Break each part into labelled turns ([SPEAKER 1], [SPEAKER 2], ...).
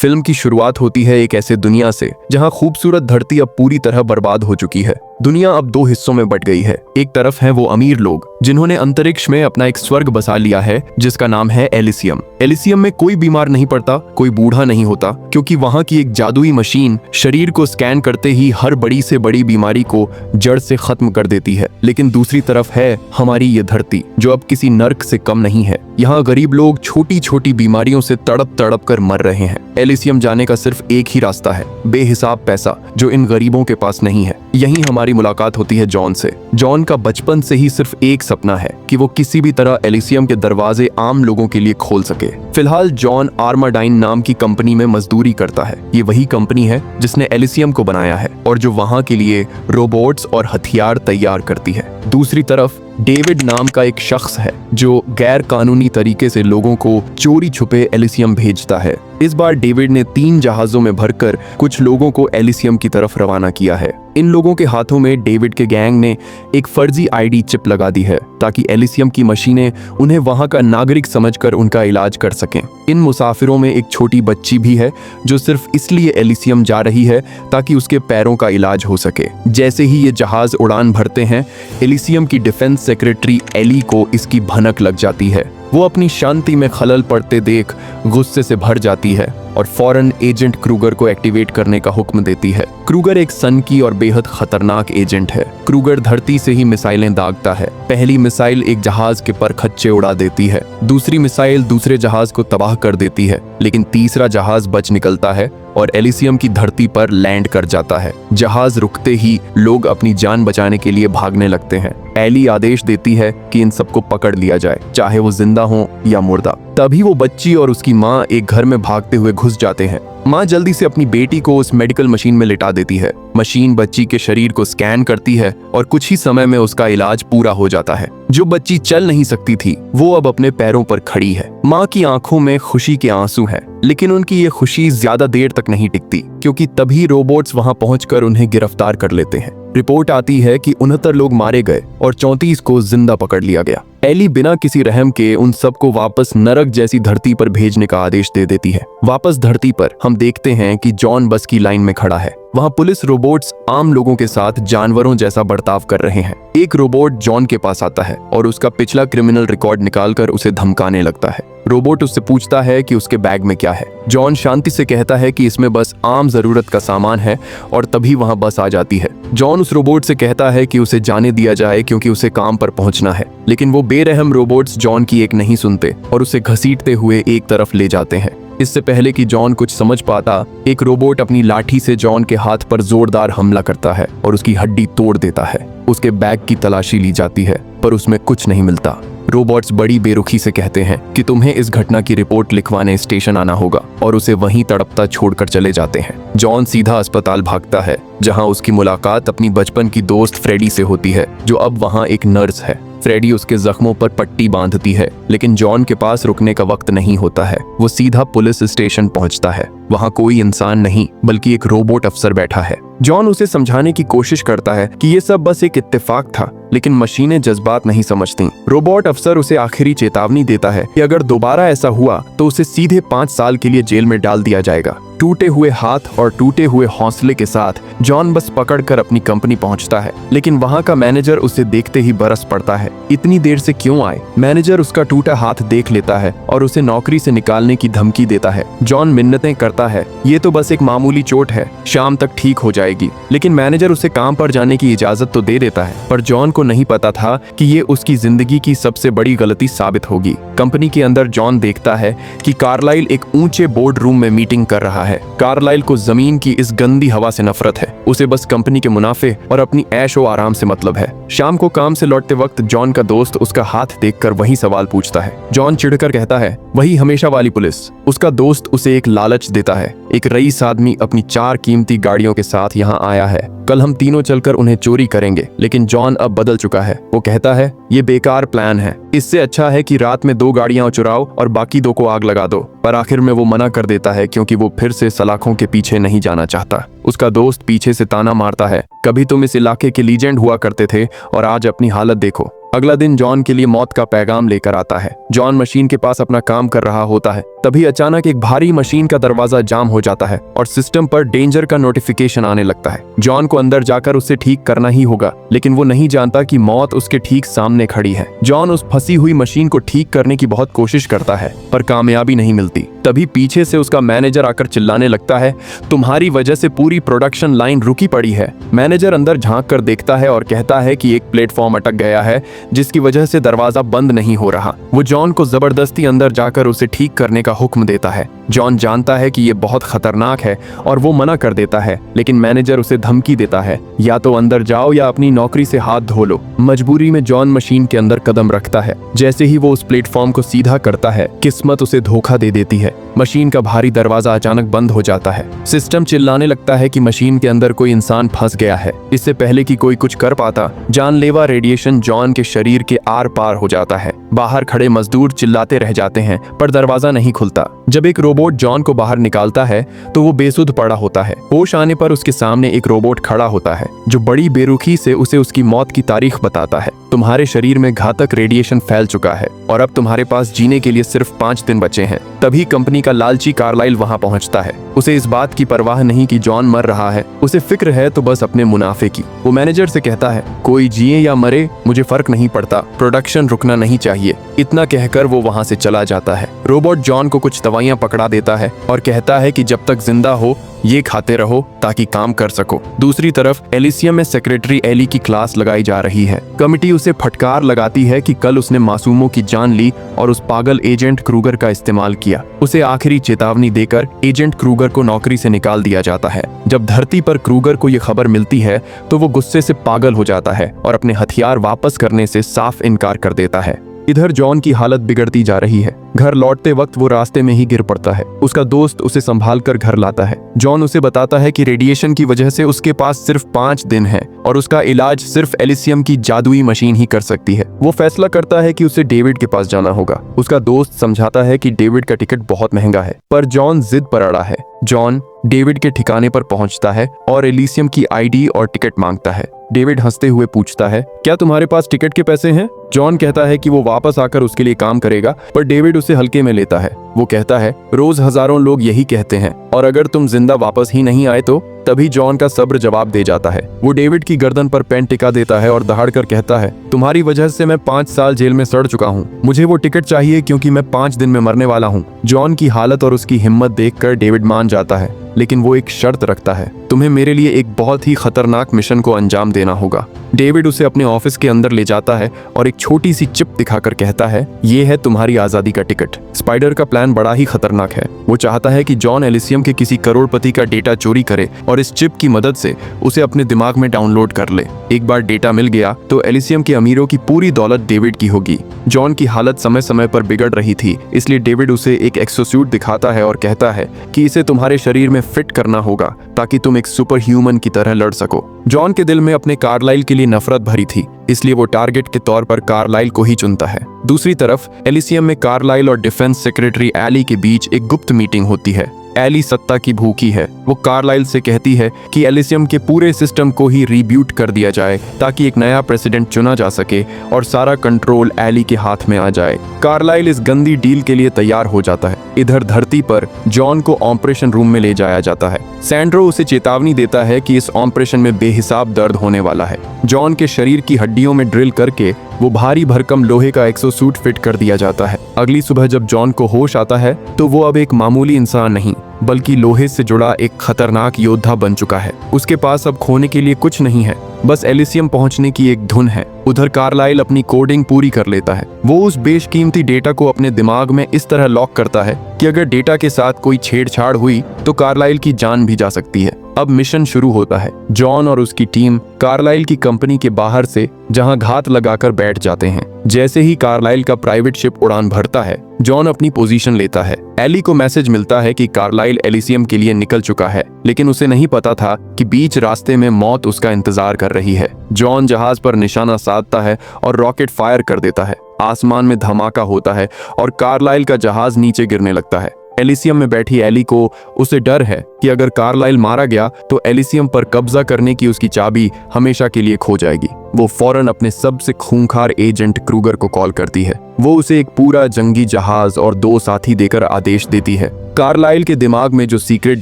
[SPEAKER 1] Film की शुरुआत होती है एक ऐसे दुनिया से जहां खूबसूरत धरती अब पूरी तरह बर्बाद हो चुकी है। दुनिया अब दो हिस्सों में बट गई है। एक तरफ है वो अमीर लोग जिन्होंने अंतरिक्ष में अपना एक स्वर्ग बसा लिया है जिसका नाम है एलिसियम। एलिसियम में कोई बीमार नहीं पड़ता, कोई बूढ़ा नहीं होता, क्योंकि वहां की एक जादुई मशीन शरीर को स्कैन करते ही हर बड़ी से बड़ी बीमारी को जड़ से खत्म कर देती है। लेकिन दूसरी तरफ है हमारी ये धरती जो अब किसी नर्क से कम नहीं है। यहाँ गरीब लोग छोटी छोटी बीमारियों से तड़प तड़प कर मर रहे हैं। एलिसियम जाने का सिर्फ एक ही रास्ता है, बेहिसाब पैसा, जो इन गरीबों के पास नहीं है। यहीं हमारी मुलाकात होती है जॉन से। जॉन का बचपन से ही सिर्फ एक सपना है कि वो किसी भी तरह एलिसियम के दरवाजे आम लोगों के लिए खोल सके। फिलहाल जॉन आर्माडाइन नाम की कंपनी में मजदूरी करता है। ये वही कंपनी है जिसने एलिसियम को बनाया है और जो वहां के लिए रोबोट्स और हथियार तैयार करती है। दूसरी तरफ डेविड नाम का एक शख्स है जो गैर कानूनी तरीके से लोगों को चोरी छुपे एलिसियम भेजता है। इस बार डेविड ने 3 जहाजों में भरकर कुछ लोगों को एलिसियम की तरफ रवाना किया है। इन लोगों के हाथों में डेविड के गैंग ने एक फर्जी आईडी चिप लगा दी है ताकि एलिसियम की मशीनें उन्हें वहां का नागरिक समझकर उनका इलाज कर सकें। इन मुसाफिरों में एक छोटी बच्ची भी है जो सिर्फ इसलिए एलिसियम जा रही है ताकि उसके पैरों का इलाज हो सके। जैसे ही ये जहाज उड़ान भरते हैं, एलिसियम की डिफेंस सेक्रेटरी एली को इसकी भनक लग जाती है। वो अपनी शांति में खलल पड़ते देख गुस्से से भर जाती है और फौरन एजेंट क्रूगर को एक्टिवेट करने का हुक्म देती है। क्रूगर एक सनकी और बेहद खतरनाक एजेंट है। क्रूगर धरती से ही मिसाइलें दागता है। पहली मिसाइल एक जहाज के परखच्चे उड़ा देती है, दूसरी मिसाइल दूसरे जहाज को तबाह कर देती है, लेकिन तीसरा जहाज बच निकलता है और एलिसियम की धरती पर लैंड कर जाता है। जहाज रुकते ही लोग अपनी जान बचाने के लिए भागने लगते हैं। एली आदेश देती है कि इन सबको पकड़ लिया जाए, चाहे वो जिंदा हो या मुर्दा। तभी वो बच्ची और उसकी माँ एक घर में भागते हुए घुस जाते हैं। माँ जल्दी से अपनी बेटी को उस मेडिकल मशीन में लिटा देती है। मशीन बच्ची के शरीर को स्कैन करती है और कुछ ही समय में उसका इलाज पूरा हो जाता है। जो बच्ची चल नहीं सकती थी वो अब अपने पैरों पर खड़ी है। माँ की आंखों में खुशी के आंसू हैं, लेकिन उनकी ये खुशी ज्यादा देर तक नहीं टिकती, क्योंकि तभी रोबोट्स वहां पहुंचकर उन्हें गिरफ्तार कर लेते हैं। रिपोर्ट आती है कि 69 लोग मारे गए और 34 को जिंदा पकड़ लिया गया। एली बिना किसी रहम के उन सबको वापस नरक जैसी धरती पर भेजने का आदेश दे देती है। वापस धरती पर हम देखते हैं कि जॉन बस की लाइन में खड़ा है। वहाँ पुलिस रोबोट्स आम लोगों के साथ जानवरों जैसा बर्ताव कर रहे हैं। एक रोबोट जॉन के पास आता है और उसका पिछला क्रिमिनल रिकॉर्ड निकालकर उसे धमकाने लगता है। रोबोट उससे पूछता है कि उसके बैग में क्या है। जॉन शांति से कहता है कि इसमें बस आम जरूरत का सामान है और तभी वहाँ बस आ जाती है। जॉन उस रोबोट से कहता है कि उसे जाने दिया जाए क्योंकि उसे काम पर पहुंचना है, लेकिन वो बेरहम रोबोट्स जॉन की एक नहीं सुनते और उसे घसीटते हुए एक तरफ ले जाते हैं। इससे पहले कि जॉन कुछ समझ पाता, एक रोबोट अपनी लाठी से जॉन के हाथ पर जोरदार हमला करता है और उसकी हड्डी तोड़ देता है। उसके बैग की तलाशी ली जाती है पर उसमें कुछ नहीं मिलता। रोबोट्स बड़ी बेरुखी से कहते हैं कि तुम्हें इस घटना की रिपोर्ट लिखवाने स्टेशन आना होगा और उसे वहीं तड़पता छोड़कर चले जाते हैं। जॉन सीधा अस्पताल भागता है जहां उसकी मुलाकात अपनी बचपन की दोस्त फ्रेडी से होती है जो अब वहां एक नर्स है। फ्रेडी उसके जख्मों पर पट्टी बांधती है, लेकिन जॉन के पास रुकने का वक्त नहीं होता है। वो सीधा पुलिस स्टेशन पहुंचता है। वहां कोई इंसान नहीं बल्कि एक रोबोट अफसर बैठा है। जॉन उसे समझाने की कोशिश करता है कि ये सब बस एक इत्तेफाक था, लेकिन मशीनें जज्बात नहीं समझती। रोबोट अफसर उसे आखिरी चेतावनी देता है कि अगर दोबारा ऐसा हुआ तो उसे सीधे 5 साल के लिए जेल में डाल दिया जाएगा। टूटे हुए हाथ और टूटे हुए हौसले के साथ जॉन बस पकड़कर अपनी कंपनी पहुंचता है, लेकिन वहां का मैनेजर उसे देखते ही बरस पड़ता है। इतनी देर से क्यों आए? मैनेजर उसका टूटा हाथ देख लेता है और उसे नौकरी से निकालने की धमकी देता है। जॉन मिन्नतें करता है, ये तो बस एक मामूली चोट है, शाम तक ठीक हो जाएगी। लेकिन मैनेजर उसे काम पर जाने की इजाजत तो दे देता है, पर जॉन को नहीं पता था कि ये उसकी जिंदगी की सबसे बड़ी गलती साबित होगी। कंपनी के अंदर जॉन देखता है कि कार्लाइल एक ऊंचे बोर्ड रूम में मीटिंग कर रहा है। कार्लाइल को जमीन की इस गंदी हवा से नफरत है। उसे बस कंपनी के मुनाफे और अपनी ऐशो आराम से मतलब है। शाम को काम से लौटते वक्त जॉन का दोस्त उसका हाथ देखकर वही सवाल पूछता है। जॉन चिढ़कर कहता है, वही हमेशा वाली पुलिस। उसका दोस्त उसे एक लालच देता है। एक रईस आदमी अपनी 4 कीमती गाड़ियों के साथ यहाँ आया है। कल हम तीनों चलकर उन्हें चोरी करेंगे। लेकिन जॉन अब बदल चुका है। वो कहता है, ये बेकार प्लान है। इससे अच्छा है कि रात में 2 गाड़ियां चुराओ और बाकी 2 को आग लगा दो। पर आखिर में वो मना कर देता है क्योंकि वो फिर से सलाखों के पीछे नहीं जाना चाहता। उसका दोस्त पीछे से ताना मारता है, कभी तुम इस इलाके के लीजेंड हुआ करते थे और आज अपनी हालत देखो। अगला दिन जॉन के लिए मौत का पैगाम लेकर आता है। जॉन मशीन के पास अपना काम कर रहा होता है, तभी अचानक एक भारी मशीन का दरवाजा जाम हो जाता है और सिस्टम पर डेंजर का नोटिफिकेशन आने लगता है। जॉन को अंदर जाकर उसे ठीक करना ही होगा, लेकिन वो नहीं जानता कि मौत उसके ठीक सामने खड़ी है। जॉन उस फंसी हुई मशीन को ठीक करने की बहुत कोशिश करता है, पर कामयाबी नहीं मिलती। तभी पीछे से उसका मैनेजर आकर चिल्लाने लगता है, तुम्हारी वजह से पूरी प्रोडक्शन लाइन रुकी पड़ी है। मैनेजर अंदर झांक कर देखता है और कहता है कि एक प्लेटफॉर्म अटक गया है, जिसकी वजह से दरवाजा बंद नहीं हो रहा। वो जॉन को जबरदस्ती अंदर जाकर उसे ठीक करने का हुक्म देता है। जॉन जानता है कि ये बहुत खतरनाक है और वो मना कर देता है, लेकिन मैनेजर उसे धमकी देता है, या तो अंदर जाओ या अपनी नौकरी से हाथ धो लो। मजबूरी में जॉन मशीन के अंदर कदम रखता है। जैसे ही वो उस प्लेटफॉर्म को सीधा करता है, किस्मत उसे धोखा दे देती है। मशीन का भारी दरवाजा अचानक बंद हो जाता है। सिस्टम चिल्लाने लगता है कि मशीन के अंदर कोई इंसान फंस गया है। इससे पहले कि कोई कुछ कर पाता, जानलेवा रेडिएशन जॉन के शरीर के आर पार हो जाता है। बाहर खड़े मजदूर चिल्लाते रह जाते हैं, पर दरवाजा नहीं खुलता। जब एक रोबोट जॉन को बाहर निकालता है तो वो बेसुध पड़ा होता है। होश आने पर उसके सामने एक रोबोट खड़ा होता है, जो बड़ी बेरुखी से उसे उसकी मौत की तारीख बताता है। तुम्हारे शरीर में घातक रेडिएशन फैल चुका है और अब तुम्हारे पास जीने के लिए सिर्फ 5 दिन बचे हैं। तभी कंपनी का लालची कार्लाइल वहां पहुंचता है। उसे इस बात की परवाह नहीं कि जॉन मर रहा है, उसे फिक्र है तो बस अपने मुनाफे की। वो मैनेजर से कहता है, कोई जिए या मरे मुझे फर्क नहीं पड़ता, प्रोडक्शन रुकना नहीं चाहिए। इतना कहकर वो वहां से चला जाता है। रोबोट जॉन को कुछ दवाइयां पकड़ा देता है और कहता है कि जब तक जिंदा हो ये खाते रहो ताकि काम कर सको। दूसरी तरफ एलिसियम में सेक्रेटरी एली की क्लास लगाई जा रही है। कमिटी उसे फटकार लगाती है कि कल उसने मासूमों की जान ली और उस पागल एजेंट क्रूगर का इस्तेमाल किया। उसे आखिरी चेतावनी देकर एजेंट क्रूगर को नौकरी से निकाल दिया जाता है। जब धरती पर क्रूगर को ये खबर मिलती है तो वो गुस्से से पागल हो जाता है और अपने हथियार वापस करने से साफ इनकार कर देता है। इधर जॉन की हालत बिगड़ती जा रही है। घर लौटते वक्त वो रास्ते में ही गिर पड़ता है। उसका दोस्त उसे संभाल कर घर लाता है। जॉन उसे बताता है कि रेडिएशन की वजह से उसके पास सिर्फ 5 दिन है और उसका इलाज सिर्फ एलिसियम की जादुई मशीन ही कर सकती है। वो फैसला करता है कि उसे डेविड के पास जाना होगा। उसका दोस्त समझाता है कि डेविड का टिकट बहुत महंगा है, पर जॉन जिद पर अड़ा है। जॉन डेविड के ठिकाने पर पहुंचता है और एलिसियम की आईडी और टिकट मांगता है। डेविड हंसते हुए पूछता है, क्या तुम्हारे पास टिकट के पैसे हैं? जॉन कहता है कि वो वापस आकर उसके लिए काम करेगा, पर डेविड उसे हल्के में लेता है। वो कहता है, रोज हजारों लोग यही कहते हैं और अगर तुम जिंदा वापस ही नहीं आए तो? तभी जॉन का सब्र जवाब दे जाता है। वो डेविड की गर्दन पर पेन टिका देता है और दहाड़कर कहता है, तुम्हारी वजह से मैं 5 साल जेल में सड़ चुका हूँ। मुझे वो टिकट चाहिए क्योंकि मैं 5 दिन में मरने वाला हूँ। जॉन की हालत और उसकी हिम्मत देखकर डेविड मान जाता है, लेकिन वो एक शर्त रखता है, तुम्हें मेरे लिए एक बहुत ही खतरनाक मिशन को अंजाम देना होगा। डेविड उसे अपने ऑफिस के अंदर ले जाता है और एक छोटी सी चिप दिखाकर कहता है, ये है तुम्हारी आजादी का टिकट। स्पाइडर का प्लान बड़ा ही खतरनाक है। वो चाहता है कि जॉन एलिसियम के किसी करोड़पति का डेटा चोरी करे और इस चिप की मदद से उसे अपने दिमाग में डाउनलोड कर ले। एक बार डेटा मिल गया तो एलिसियम के अमीरों की पूरी दौलत डेविड की होगी। जॉन की हालत समय समय पर बिगड़ रही थी, इसलिए डेविड उसे एक एक्सोसूट दिखाता है और कहता है कि इसे तुम्हारे शरीर में फिट करना होगा ताकि तुम एक सुपर ह्यूमन की तरह लड़ सको। जॉन के दिल में अपने कार्लाइल के लिए नफरत भरी थी, इसलिए वो टारगेट के तौर पर कार्लाइल को ही चुनता है। दूसरी तरफ एलिसियम में कार्लाइल और डिफेंस सेक्रेटरी एली के बीच एक गुप्त मीटिंग होती है। एली सत्ता की भूखी है। वो कार्लाइल से कहती है कि एलिसियम के पूरे सिस्टम को ही रीब्यूट कर दिया जाए ताकि एक नया प्रेसिडेंट चुना जा सके और सारा कंट्रोल एली के हाथ में आ जाए। कार्लाइल इस गंदी डील के लिए तैयार हो जाता है। इधर धरती पर जॉन को ऑपरेशन रूम में ले जाया जाता है। सैंड्रो उसे चेतावनी देता है कि इस ऑपरेशन में बेहिसाब दर्द होने वाला है। जॉन के शरीर की हड्डियों में ड्रिल करके वो भारी भरकम लोहे का एक्सोसूट फिट कर दिया जाता है। अगली सुबह जब जॉन को होश आता है तो वो अब एक मामूली इंसान नहीं बल्कि लोहे से जुड़ा एक खतरनाक योद्धा बन चुका है। उसके पास अब खोने के लिए कुछ नहीं है, बस एलिसियम पहुंचने की एक धुन है। उधर कार्लाइल अपनी कोडिंग पूरी कर लेता है। वो उस बेशकीमती डेटा को अपने दिमाग में इस तरह लॉक करता है कि अगर डेटा के साथ कोई छेड़छाड़ हुई तो कार्लाइल की जान भी जा सकती है। अब मिशन शुरू होता है। जॉन और उसकी टीम कार्लाइल की कंपनी के बाहर से जहां घात लगाकर बैठ जाते हैं। जैसे ही कार्लाइल का प्राइवेट शिप उड़ान भरता है, जॉन अपनी पोजीशन लेता है। एली को मैसेज मिलता है कि कार्लाइल एलिसियम के लिए निकल चुका है, लेकिन उसे नहीं पता था कि बीच रास्ते में मौत उसका इंतजार कर रही है। जॉन जहाज पर निशाना साधता है और रॉकेट फायर कर देता है। आसमान में धमाका होता है और कार्लाइल का जहाज नीचे गिरने लगता है। एलिसियम में बैठी एली को उसे डर है कि अगर कार्लाइल मारा गया तो एलिसियम पर कब्जा करने की उसकी चाबी हमेशा के लिए खो जाएगी। वो फौरन अपने सबसे खूंखार एजेंट क्रूगर को कॉल करती है। वो उसे एक पूरा जंगी जहाज और 2 साथी देकर आदेश देती है। कार्लाइल के दिमाग में जो सीक्रेट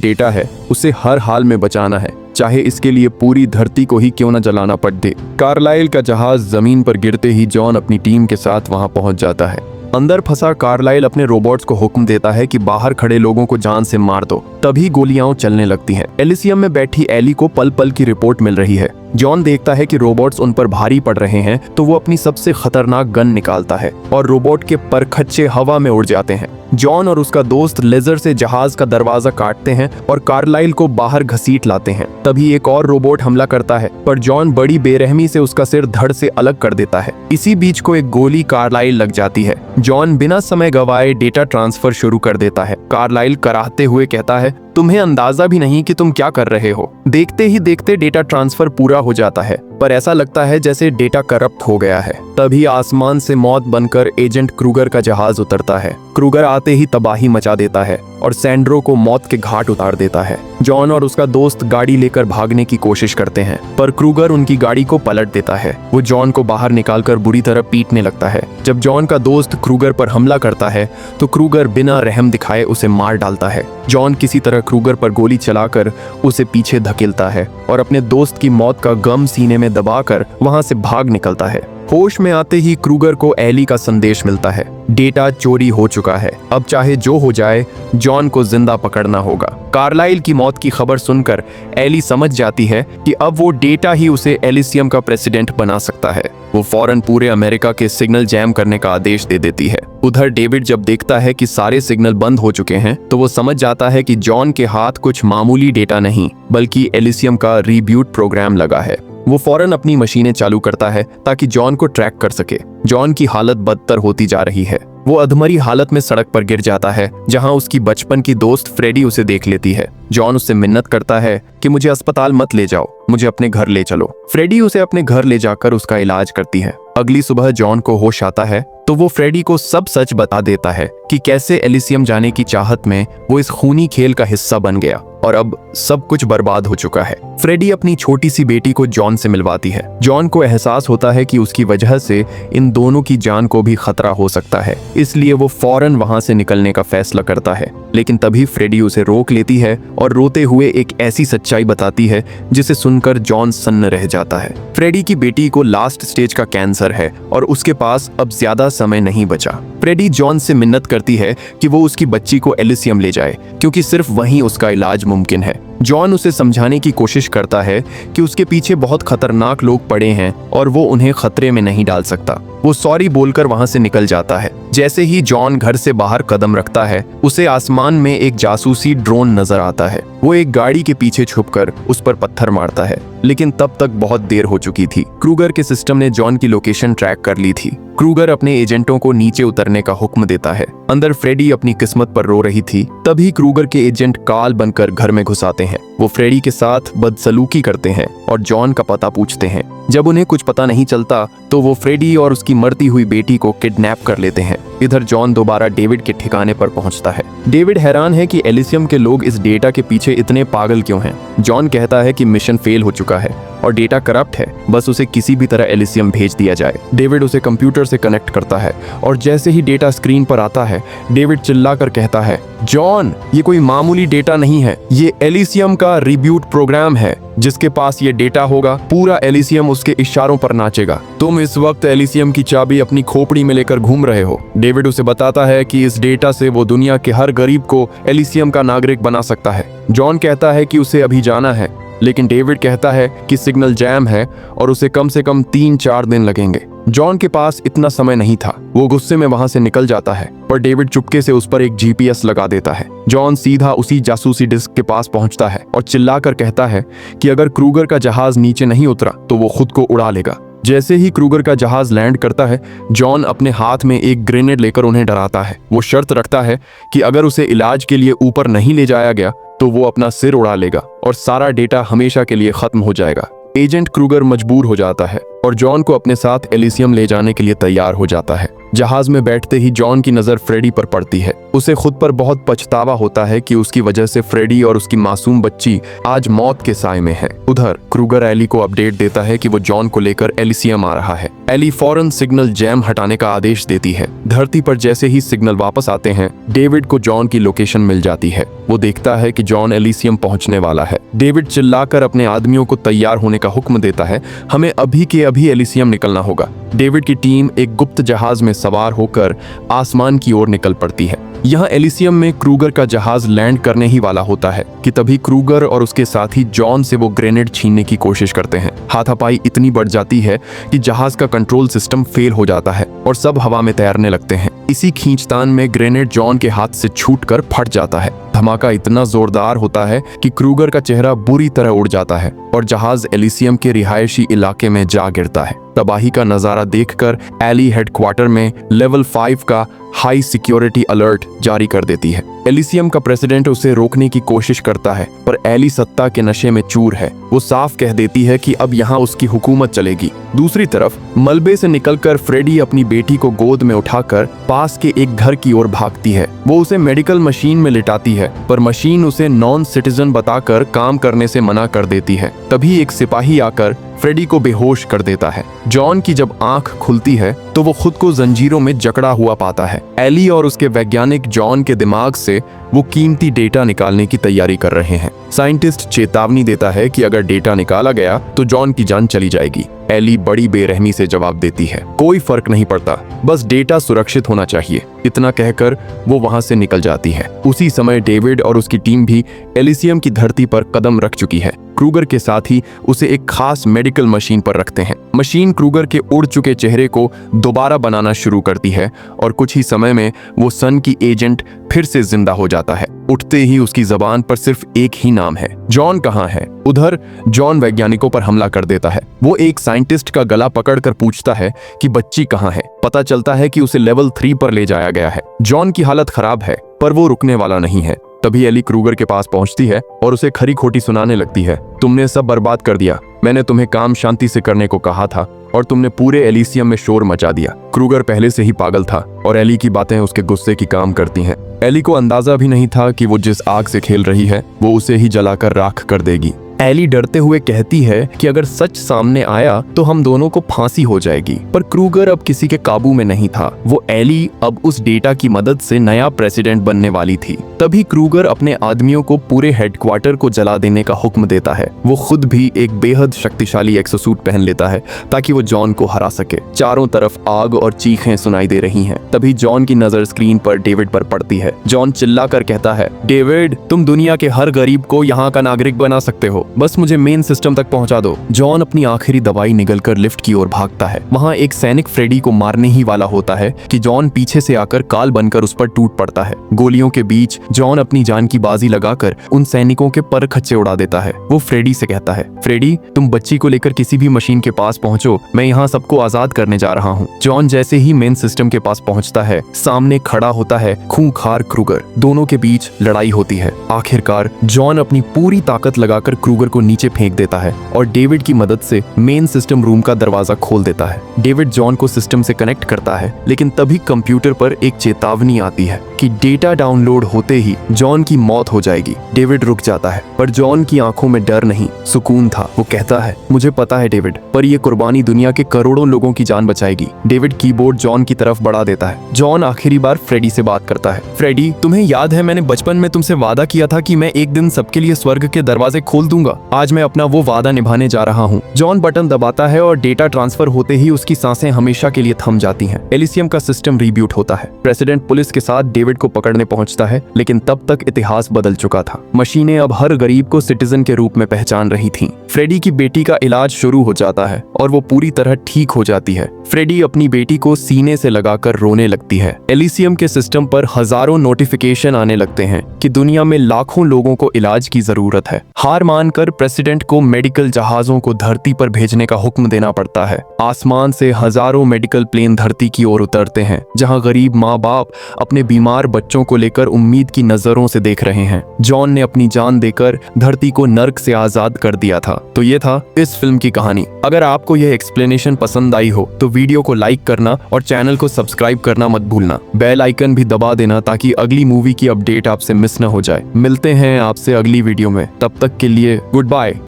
[SPEAKER 1] डेटा है उसे हर हाल में बचाना है, चाहे इसके लिए पूरी धरती को ही क्यों न जलाना पड़ दे। कार्लाइल का जहाज जमीन पर गिरते ही जॉन अपनी टीम के साथ वहां पहुंच जाता है। अंदर फंसा कार्लाइल अपने रोबोट्स को हुक्म देता है कि बाहर खड़े लोगों को जान से मार दो। तभी गोलियां चलने लगती हैं। एलिसियम में बैठी एली को पल पल की रिपोर्ट मिल रही है। जॉन देखता है कि रोबोट्स उन पर भारी पड़ रहे हैं तो वो अपनी सबसे खतरनाक गन निकालता है और रोबोट के परखच्चे हवा में उड़ जाते हैं। जॉन और उसका दोस्त लेजर से जहाज का दरवाजा काटते हैं और कार्लाइल को बाहर घसीट लाते हैं। तभी एक और रोबोट हमला करता है, पर जॉन बड़ी बेरहमी से उसका सिर धड़ से अलग कर देता है। इसी बीच को एक गोली कार्लाइल लग जाती है। जॉन बिना समय गवाए डेटा ट्रांसफर शुरू कर देता है। कार्लाइल कराहते हुए कहता है, तुम्हें अंदाजा भी नहीं कि तुम क्या कर रहे हो। देखते ही देखते डेटा ट्रांसफर पूरा हो जाता है, पर ऐसा लगता है जैसे डेटा करप्ट हो गया है। तभी आसमान से मौत बनकर एजेंट क्रूगर का जहाज उतरता है। क्रूगर आते ही तबाही मचा देता है और सैंड्रो को मौत के घाट उतार देता है। जॉन और उसका दोस्त गाड़ी लेकर भागने की कोशिश करते हैं, पर क्रूगर उनकी गाड़ी को पलट देता है। वो जॉन को बाहर निकालकर बुरी तरह पीटने लगता है। जब जॉन का दोस्त क्रूगर पर हमला करता है तो क्रूगर बिना रहम दिखाए उसे मार डालता है। जॉन किसी तरह क्रूगर पर गोली चलाकर उसे पीछे धकेलता है और अपने दोस्त की मौत का गम सीने में दबाकर वहां से भाग निकलता है। होश में आते ही क्रूगर को एली का संदेश मिलता है, डेटा चोरी हो चुका है, अब चाहे जो हो जाए जॉन को जिंदा पकड़ना होगा। कार्लाइल की मौत की खबर सुनकर एली समझ जाती है कि अब वो डेटा ही उसे एलिसियम का प्रेसिडेंट बना सकता है। वो फौरन पूरे अमेरिका के सिग्नल जैम करने का आदेश दे देती है। उधर डेविड जब देखता है कि सारे सिग्नल बंद हो चुके हैं तो वो समझ जाता है कि जॉन के हाथ कुछ मामूली डेटा नहीं बल्कि एलिसियम का रीब्यूट प्रोग्राम लगा है। वो फौरन अपनी मशीनें चालू करता है ताकि जॉन को ट्रैक कर सके। जॉन की हालत बदतर होती जा रही है। वो अधमरी हालत में सड़क पर गिर जाता है, जहां उसकी बचपन की दोस्त फ्रेडी उसे देख लेती है। जॉन उससे मिन्नत करता है कि मुझे अस्पताल मत ले जाओ, मुझे अपने घर ले चलो। फ्रेडी उसे अपने घर ले जाकर उसका इलाज करती है। अगली सुबह जॉन को होश आता है तो वो फ्रेडी को सब सच बता देता है कि कैसे एलिसियम जाने की चाहत में वो इस खूनी खेल का हिस्सा बन गया और अब सब कुछ बर्बाद हो चुका है। फ्रेडी अपनी छोटी सी बेटी को जॉन से मिलवाती है। जॉन को एहसास होता है कि उसकी वजह से इन दोनों की जान को भी खतरा हो सकता है, इसलिए वो फौरन वहां से निकलने का फैसला करता है। लेकिन तभी फ्रेडी उसे रोक लेती है और रोते हुए एक ऐसी सच्चाई बताती है जिसे सुनकर जॉन सन्न रह जाता है। फ्रेडी की बेटी को लास्ट स्टेज का कैंसर है और उसके पास अब ज्यादा समय नहीं बचा। फ्रेडी जॉन से मिन्नत करती है कि वो उसकी बच्ची को एलिसियम ले जाए, क्योंकि सिर्फ वहीं उसका इलाज मुमकिन है। जॉन उसे समझाने की कोशिश करता है कि उसके पीछे बहुत खतरनाक लोग पड़े हैं और वो उन्हें खतरे में नहीं डाल सकता। वो सॉरी बोलकर वहां से निकल जाता है। जैसे ही जॉन घर से बाहर कदम रखता है उसे आसमान में एक जासूसी ड्रोन नजर आता है। वो एक गाड़ी के पीछे छुपकर उस पर पत्थर मारता है, लेकिन तब तक बहुत देर हो चुकी थी। क्रूगर के सिस्टम ने जॉन की लोकेशन ट्रैक कर ली थी। क्रूगर अपने एजेंटों को नीचे उतरने का हुक्म देता है। अंदर फ्रेडी अपनी किस्मत पर रो रही थी। तभी क्रूगर के एजेंट काल बनकर घर में घुस आते हैं। वो फ्रेडी के साथ बदसलूकी करते हैं और जॉन का पता पूछते हैं। जब उन्हें कुछ पता नहीं चलता तो वो फ्रेडी और उसकी मरती हुई बेटी को किडनैप कर लेते हैं। इधर जॉन दोबारा डेविड के ठिकाने पर पहुंचता है। डेविड हैरान है कि एलिसियम के लोग इस डेटा के पीछे इतने पागल क्यों हैं। जॉन कहता है कि मिशन फेल हो चुका है और डेटा करप्ट है, बस उसे किसी भी तरह एलिसियम भेज दिया जाए। डेविड उसे कंप्यूटर से कनेक्ट करता है और जैसे ही डेटा स्क्रीन पर आता है डेविड चिल्लाकर कहता है, जॉन ये कोई मामूली डेटा नहीं है, ये एलिसियम का रिब्यूट प्रोग्राम है। जिसके पास ये डेटा होगा पूरा एलिसियम उसके इशारों पर नाचेगा। तुम इस वक्त एलिसियम की चाबी अपनी खोपड़ी में लेकर घूम रहे हो। डेविड उसे बताता है कि इस डेटा से वो दुनिया के हर गरीब को एलिसियम का नागरिक बना सकता है। जॉन कहता है कि उसे अभी जाना है, लेकिन डेविड कहता है कि सिग्नल जैम है और उसे कम से कम 3-4 दिन लगेंगे। जॉन के पास इतना समय नहीं था। वो गुस्से में वहां से निकल जाता है, पर डेविड चुपके से उस पर एक जीपीएस लगा देता है। जॉन सीधा उसी जासूसी डिस्क के पास पहुंचता है और चिल्लाकर कहता है कि अगर क्रूगर का जहाज नीचे नहीं उतरा तो वो खुद को उड़ा लेगा। जैसे ही क्रूगर का जहाज लैंड करता है जॉन अपने हाथ में एक ग्रेनेड लेकर उन्हें डराता है। वो शर्त रखता है कि अगर उसे इलाज के लिए ऊपर नहीं ले जाया गया तो वो अपना सिर उड़ा लेगा और सारा डेटा हमेशा के लिए खत्म हो जाएगा। एजेंट क्रूगर मजबूर हो जाता है और जॉन को अपने साथ एलिसियम ले जाने के लिए तैयार हो जाता है। जहाज में बैठते ही जॉन की नजर फ्रेडी पर पड़ती है। उसे खुद पर बहुत पछतावा होता है कि उसकी वजह से फ्रेडी और उसकी मासूम बच्ची आज मौत के साए में है। उधर क्रूगर एली को अपडेट देता है कि वो जॉन को लेकर एलिसियम आ रहा है। एली फौरन सिग्नल जैम हटाने का आदेश देती है। धरती पर जैसे ही सिग्नल वापस आते हैं, डेविड को जॉन की लोकेशन मिल जाती है। वो देखता है कि जॉन एलिसियम पहुंचने वाला है। डेविड चिल्लाकर अपने आदमियों को तैयार होने का हुक्म देता है। हमें अभी के अभी एलिसियम निकलना होगा। डेविड की टीम एक गुप्त जहाज में सवार होकर आसमान की ओर निकल पड़ती है। यहाँ एलिसियम में क्रूगर का जहाज लैंड करने ही वाला होता है कि तभी क्रूगर और उसके साथी जॉन से वो ग्रेनेड छीनने की कोशिश करते हैं। हाथापाई इतनी बढ़ जाती है कि जहाज का कंट्रोल सिस्टम फेल हो जाता है और सब हवा में तैरने लगते हैं। इसी खींचतान में ग्रेनेड जॉन के हाथ से छूटकर फट जाता है। धमाका इतना जोरदार होता है कि क्रूगर का चेहरा बुरी तरह उड़ जाता है और जहाज एलिसियम के रिहायशी इलाके में जा गिरता है। तबाही का नजारा देखकर एली हेडक्वार्टर में लेवल 5 का हाई सिक्योरिटी अलर्ट जारी कर देती है। एलिसियम का प्रेसिडेंट उसे रोकने की कोशिश करता है, पर एली सत्ता के नशे में चूर है। वो साफ कह देती है कि अब यहाँ उसकी हुकूमत चलेगी। दूसरी तरफ मलबे से निकलकर फ्रेडी अपनी बेटी को गोद में उठाकर पास के एक घर की ओर भागती है। वो उसे मेडिकल मशीन में लिटाती है, पर मशीन उसे नॉन सिटीजन बताकर काम करने से मना कर देती है। तभी एक सिपाही आकर फ्रेडी को बेहोश कर देता है। जॉन की जब आंख खुलती है तो वो खुद को जंजीरों में जकड़ा हुआ पाता है। एली और उसके वैज्ञानिक जॉन के दिमाग से वो कीमती डेटा निकालने की तैयारी कर रहे हैं। साइंटिस्ट चेतावनी देता है कि अगर डेटा निकाला गया तो जॉन की जान चली जाएगी। एली बड़ी बेरहमी से जवाब देती है, कोई फर्क नहीं पड़ता, बस डेटा सुरक्षित होना चाहिए। इतना कहकर वो वहां से निकल जाती है। उसी समय डेविड और उसकी टीम भी एलिसियम की धरती पर कदम रख चुकी है। क्रूगर के साथ ही उसे एक खास मेडिकल मशीन पर रखते हैं। मशीन क्रूगर के उड़ चुके चेहरे को दोबारा बनाना शुरू करती है और कुछ ही समय में वो सन की एजेंट फिर से जिंदा हो जाता है। उठते ही उसकी जबान पर सिर्फ एक ही नाम है, जॉन कहाँ है। उधर जॉन वैज्ञानिकों पर हमला कर देता है। वो एक साइंटिस्ट का गला पकड़कर पूछता है कि बच्ची कहाँ है। पता चलता है कि उसे लेवल 3 पर ले जाया गया है। जॉन की हालत खराब है, पर वो रुकने वाला नहीं है। तभी एली क्रूगर के पास पहुंचती है और उसे खरी खोटी सुनाने लगती है। तुमने सब बर्बाद कर दिया, मैंने तुम्हें काम शांति से करने को कहा था और तुमने पूरे एलिसियम में शोर मचा दिया। क्रूगर पहले से ही पागल था और एली की बातें उसके गुस्से की काम करती हैं। एली को अंदाजा भी नहीं था कि वो जिस आग से खेल रही है वो उसे ही जलाकर राख कर देगी। एली डरते हुए कहती है कि अगर सच सामने आया तो हम दोनों को फांसी हो जाएगी, पर क्रूगर अब किसी के काबू में नहीं था। वो एली अब उस डेटा की मदद से नया प्रेसिडेंट बनने वाली थी। तभी क्रूगर अपने आदमियों को पूरे हेडक्वार्टर को जला देने का हुक्म देता है। वो खुद भी एक बेहद शक्तिशाली एक्सोसूट पहन लेता है ताकि वो जॉन को हरा सके। चारों तरफ आग और चीखें सुनाई दे रही हैं। तभी जॉन की नजर स्क्रीन पर डेविड पर पड़ती है। जॉन चिल्लाकर कहता है, डेविड, तुम दुनिया के हर गरीब को यहाँ का नागरिक बना सकते हो, बस मुझे मेन सिस्टम तक पहुंचा दो। जॉन अपनी आखिरी दवाई निगलकर लिफ्ट की ओर भागता है। वहां एक सैनिक फ्रेडी को मारने ही वाला होता है कि जॉन पीछे से आकर काल बनकर उस पर टूट पड़ता है। गोलियों के बीच जॉन अपनी जान की बाजी लगाकर उन सैनिकों के पर खच्चे उड़ा देता है। वो फ्रेडी से कहता है, फ्रेडी, तुम बच्ची को लेकर किसी भी मशीन के पास पहुंचो, मैं यहाँ सबको आजाद करने जा रहा हूँ। जॉन जैसे ही मेन सिस्टम के पास पहुंचता है, सामने खड़ा होता है खूंखार क्रूगर। दोनों के बीच लड़ाई होती है। आखिरकार जॉन अपनी पूरी ताकत लगाकर क्रूगर को नीचे फेंक देता है और डेविड की मदद से मेन सिस्टम रूम का दरवाजा खोल देता है। डेविड जॉन को सिस्टम से कनेक्ट करता है, लेकिन तभी कंप्यूटर पर एक चेतावनी आती है कि डेटा डाउनलोड होते ही जॉन की मौत हो जाएगी। डेविड रुक जाता है, पर जॉन की आंखों में डर नहीं, सुकून था। वो कहता है, मुझे पता है डेविड, पर यह कुर्बानी दुनिया के करोड़ों लोगों की जान बचाएगी। डेविड कीबोर्ड जॉन की तरफ बढ़ा देता है। जॉन आखिरी बार फ्रेडी से बात करता है। फ्रेडी, तुम्हें याद है मैंने बचपन में तुमसे वादा किया था कि मैं एक दिन सबके लिए स्वर्ग के दरवाजे खोल दूंगा। आज मैं अपना वो वादा निभाने जा रहा हूँ। जॉन बटन दबाता है और डेटा ट्रांसफर होते ही उसकी सांसें हमेशा के लिए थम जाती हैं। एलिसियम का सिस्टम रीब्यूट होता है। प्रेसिडेंट पुलिस के साथ डेविड को पकड़ने पहुंचता है, लेकिन तब तक इतिहास बदल चुका था। मशीनें अब हर गरीब को सिटीजन के रूप में पहचान रही थीं। फ्रेडी की बेटी का इलाज शुरू हो जाता है और वो पूरी तरह ठीक हो जाती है। फ्रेडी अपनी बेटी को सीने से लगाकर रोने लगती है। एलिसियम के सिस्टम पर हजारों नोटिफिकेशन आने लगते हैं कि दुनिया में लाखों लोगों को इलाज की जरूरत है। हार मानकर प्रेसिडेंट को मेडिकल जहाजों को धरती पर भेजने का हुक्म देना पड़ता है। आसमान से हजारों मेडिकल प्लेन धरती की ओर उतरते हैं, जहां गरीब माँ बाप अपने बीमार बच्चों को लेकर उम्मीद की नजरों से देख रहे हैं। जॉन ने अपनी जान देकर धरती को नर्क से आजाद कर दिया था। तो ये था इस फिल्म की कहानी। अगर आपको यह एक्सप्लेनेशन पसंद आई हो तो वीडियो को लाइक करना और चैनल को सब्सक्राइब करना मत भूलना। बेल आइकन भी दबा देना ताकि अगली मूवी की अपडेट आपसे मिस न हो जाए। मिलते हैं आपसे अगली वीडियो में, तब तक के लिए गुड बाय।